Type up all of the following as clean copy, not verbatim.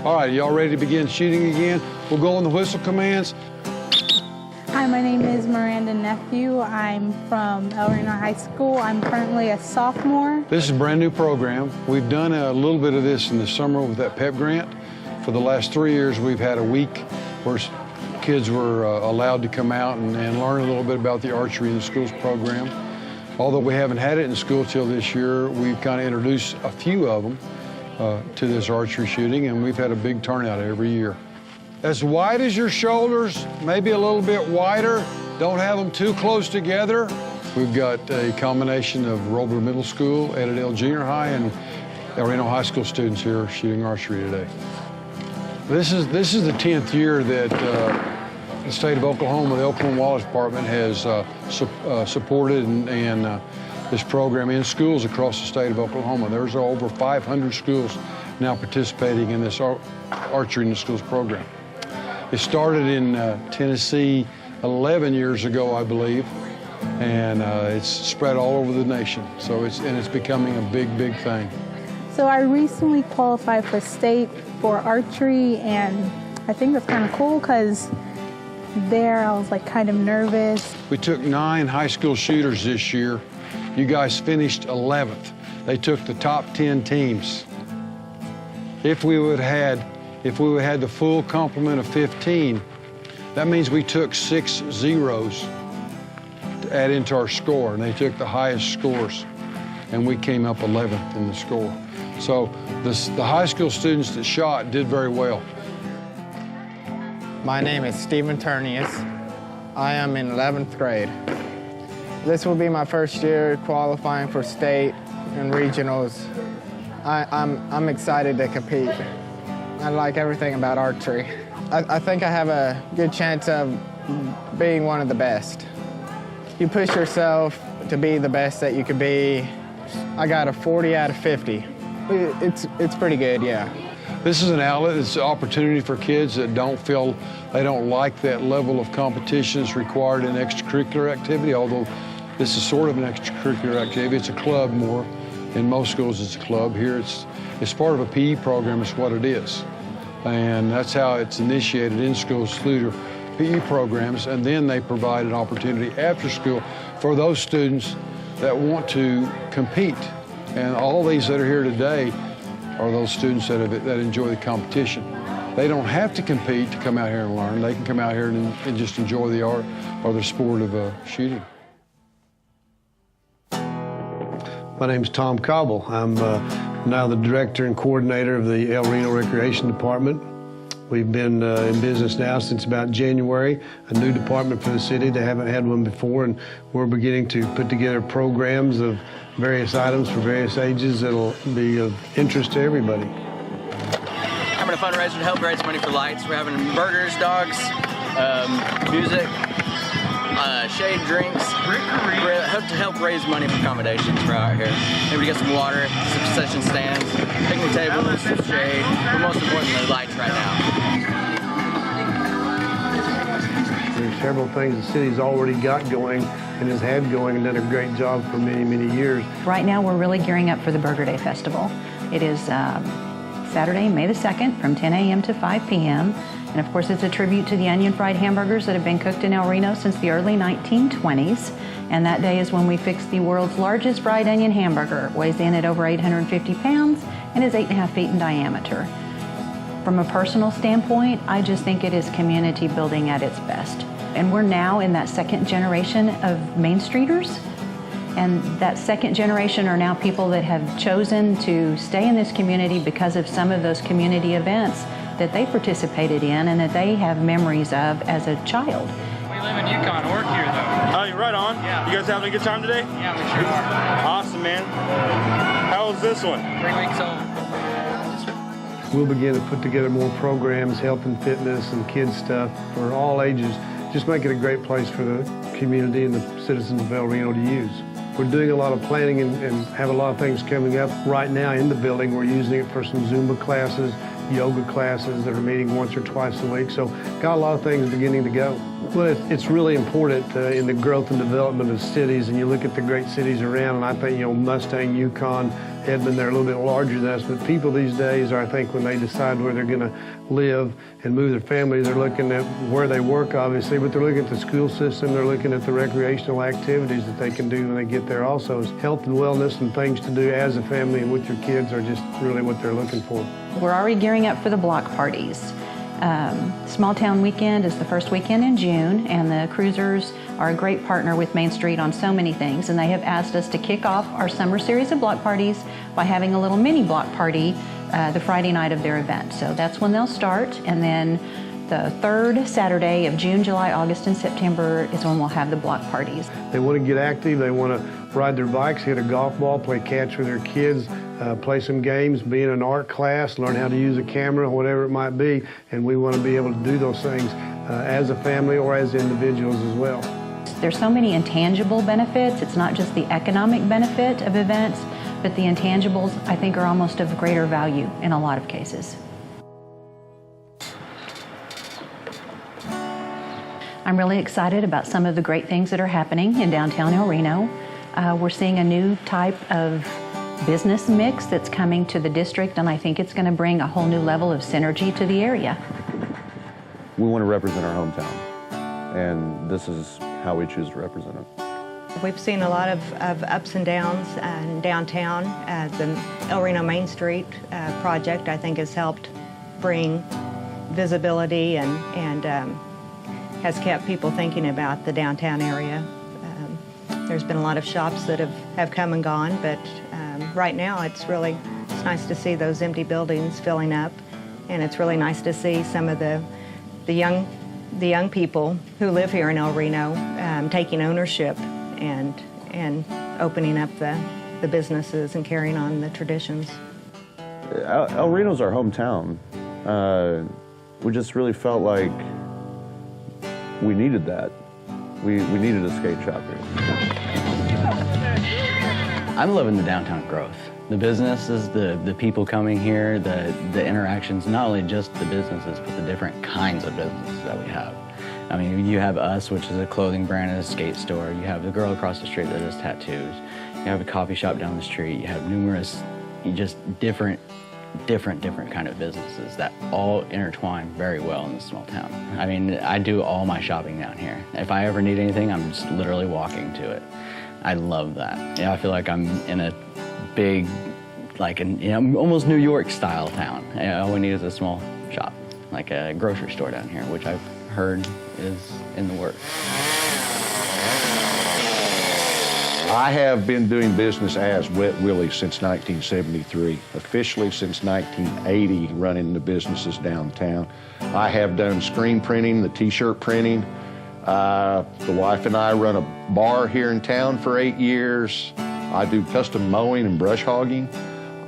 All right, y'all ready to begin shooting again? We'll go on the whistle commands. Hi, my name is Miranda Nephew. I'm from Reno High School. I'm currently a sophomore. This is a brand new program. We've done a little bit of this in the summer with that PEP grant. For the last 3 years, we've had a week where kids were allowed to come out and learn a little bit about the Archery in the Schools program. Although we haven't had it in school till this year, we've kind of introduced a few of them to this archery shooting, and we've had a big turnout every year. As wide as your shoulders, maybe a little bit wider. Don't have them too close together. We've got a combination of Roble Middle School, Edendale Junior High, and El Reno High School students here shooting archery today. This is the 10th year that the state of Oklahoma, the Oklahoma Wildlife Department, has supported this program in schools across the state of Oklahoma. There's over 500 schools now participating in this Archery in the Schools program. It started in Tennessee 11 years ago, I believe, and it's spread all over the nation. So it's becoming a big, big thing. So I recently qualified for state for archery, and I think that's kind of cool because there I was like kind of nervous. We took 9 high school shooters this year. You guys finished 11th. They took the top 10 teams. If we would have had the full complement of 15, that means we took 6 zeros to add into our score, and they took the highest scores, and we came up 11th in the score. So the high school students that shot did very well. My name is Stephen Ternius. I am in 11th grade. This will be my first year qualifying for state and regionals. I'm excited to compete. I like everything about archery. I think I have a good chance of being one of the best. You push yourself to be the best that you could be. I got a 40 out of 50. It's pretty good, yeah. This is an outlet. It's an opportunity for kids that don't feel they don't like that level of competition that's required in extracurricular activity, although this is sort of an extracurricular activity. It's a club more. In most schools, it's a club. Here, it's part of a PE program. It's what it is. And that's how it's initiated in schools through PE programs, and then they provide an opportunity after school for those students that want to compete. And all these that are here today are those students that enjoy the competition. They don't have to compete to come out here and learn. They can come out here and just enjoy the art or the sport of shooting. My name's Tom Cobble. I'm now the director and coordinator of the El Reno Recreation Department. We've been in business now since about January, a new department for the city. They haven't had one before, and we're beginning to put together programs of various items for various ages that'll be of interest to everybody. Having a fundraiser to help raise money for lights. We're having burgers, dogs, music, shade drinks, to help raise money for accommodations for out here. Maybe get some water, some concession stands, picnic tables, some shade, but most importantly, the lights right now. There's several things the city's already got going and has had going and done a great job for many, many years. Right now, we're really gearing up for the Burger Day Festival. It is Saturday, May the 2nd, from 10 a.m. to 5 p.m. And of course, it's a tribute to the onion fried hamburgers that have been cooked in El Reno since the early 1920s. And that day is when we fixed the world's largest fried onion hamburger. It weighs in at over 850 pounds and is 8.5 feet in diameter. From a personal standpoint, I just think it is community building at its best. And we're now in that second generation of Main Streeters. And that second generation are now people that have chosen to stay in this community because of some of those community events that they participated in and that they have memories of as a child. We live in Yukon, work here though. Oh, you're right on? Yeah. You guys having a good time today? Yeah, we sure are. Awesome, man. How was this one? 3 weeks old. We'll begin to put together more programs, health and fitness and kids stuff for all ages. Just make it a great place for the community and the citizens of El Reno to use. We're doing a lot of planning and have a lot of things coming up right now in the building. We're using it for some Zumba classes, yoga classes that are meeting once or twice a week. So got a lot of things beginning to go. Well, it's really important in the growth and development of cities, and you look at the great cities around, and I think, Mustang, Yukon, Edmond, they're a little bit larger than us, but people these days are, I think, when they decide where they're going to live and move their families, they're looking at where they work, obviously, but they're looking at the school system, they're looking at the recreational activities that they can do when they get there also. Health and wellness and things to do as a family and with your kids are just really what they're looking for. We're already gearing up for the block parties. Small Town Weekend is the first weekend in June, and the Cruisers are a great partner with Main Street on so many things, and they have asked us to kick off our summer series of block parties by having a little mini block party the Friday night of their event. So that's when they'll start, and then the third Saturday of June, July, August, and September is when we'll have the block parties. They want to get active, they want to ride their bikes, hit a golf ball, play catch with their kids, play some games, be in an art class, learn how to use a camera, whatever it might be, and we want to be able to do those things as a family or as individuals as well. There's so many intangible benefits. It's not just the economic benefit of events, but the intangibles, I think, are almost of greater value in a lot of cases. I'm really excited about some of the great things that are happening in downtown El Reno. We're seeing a new type of business mix that's coming to the district, and I think it's going to bring a whole new level of synergy to the area. We want to represent our hometown, and this is how we choose to represent it. We've seen a lot of ups and downs in downtown. The El Reno Main Street project, I think, has helped bring visibility and has kept people thinking about the downtown area. There's been a lot of shops that have come and gone, but right now it's nice to see those empty buildings filling up, and it's really nice to see some of the young people who live here in El Reno taking ownership and opening up the businesses and carrying on the traditions. El Reno's our hometown. We just really felt like we needed that. We needed a skate shop here. I'm loving the downtown growth. The businesses, the people coming here, the interactions, not only just the businesses, but the different kinds of businesses that we have. I mean, you have us, which is a clothing brand and a skate store. You have the girl across the street that does tattoos. You have a coffee shop down the street. You have numerous, just different kind of businesses that all intertwine very well in this small town. I mean, I do all my shopping down here. If I ever need anything, I'm just literally walking to it. I love that. Yeah, I feel like I'm in a big, like almost New York style town. All we need is a small shop, like a grocery store down here, which I've heard is in the works. I have been doing business as Wet Willie since 1973, officially since 1980, running the businesses downtown. I have done screen printing, the t-shirt printing. The wife and I run a bar here in town for 8 years. I do custom mowing and brush hogging.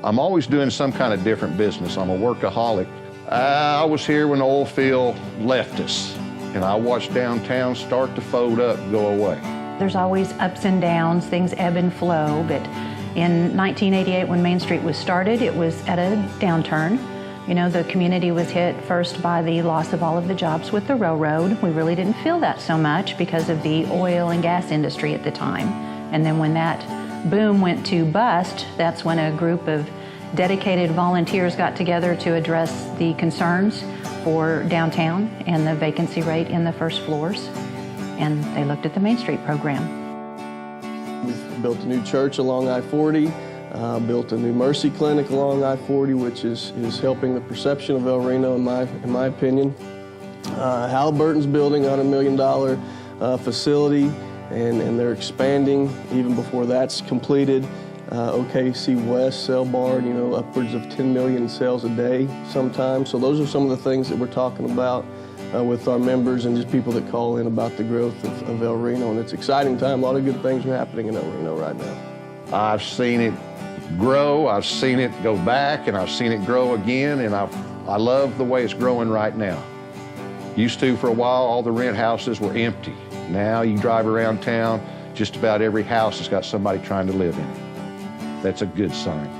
I'm always doing some kind of different business. I'm a workaholic. I was here when the oil field left us, and I watched downtown start to fold up, go away. There's always ups and downs, things ebb and flow, but in 1988 when Main Street was started, it was at a downturn. You know, the community was hit first by the loss of all of the jobs with the railroad. We really didn't feel that so much because of the oil and gas industry at the time. And then when that boom went to bust, that's when a group of dedicated volunteers got together to address the concerns for downtown and the vacancy rate in the first floors. And they looked at the Main Street program. We've built a new church along I-40, built a new Mercy Clinic along I-40, which is helping the perception of El Reno, in my opinion. Halliburton's building a $100 million facility, and they're expanding even before that's completed. OKC West sell bar, upwards of 10 million sales a day sometimes. So those are some of the things that we're talking about with our members and just people that call in about the growth of El Reno. And it's an exciting time. A lot of good things are happening in El Reno right now. I've seen it grow, I've seen it go back, and I've seen it grow again, and I love the way it's growing right now. Used to, for a while, all the rent houses were empty. Now you drive around town, just about every house has got somebody trying to live in it. That's a good sign.